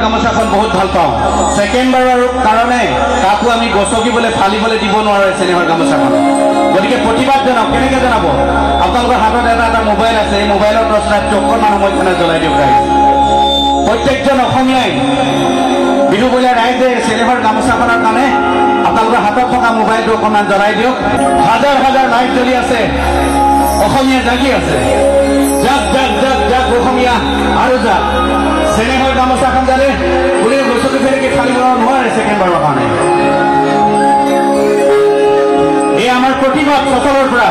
গামোচাখন বহুত ভাল পাওঁ সেকেন্ড বাৰৰ কাৰণে কাকো আমি গছকিবলৈ ফালিবলৈ দিব নোৱাৰো চেনেহৰ গামোচাখন গতিকে প্ৰতিবাদ জনাওক কেনেকৈ জনাব আপোনালোকৰ হাতত এটা মোবাইল আছে এই মোবাইলৰ প্ৰশ্নত অকণমান সময়খনে জ্বলাই দিয়ক ৰাইজ প্ৰত্যেকজন অসমীয়াই বিহু বলীয়া ৰাইজে চেনেহৰ গামোচাখনৰ কাৰণে আপোনালোকৰ হাতত থকা মোবাইলটো অকণমান জ্বলাই দিয়ক হাজাৰ হাজাৰ লাইট জ্বলি আছে অসমীয়া জাগি আছে জাক জাক জাক জাক অসমীয়া আৰু জাক চেনেহৰ গামোচাখন জানে কোনেও গছকি ফেৰিকে ফালিব নোৱাৰে ছেকেণ্ড বাৰৰ কাৰণে এই আমাৰ প্ৰতিবাদ সকলৰ পৰা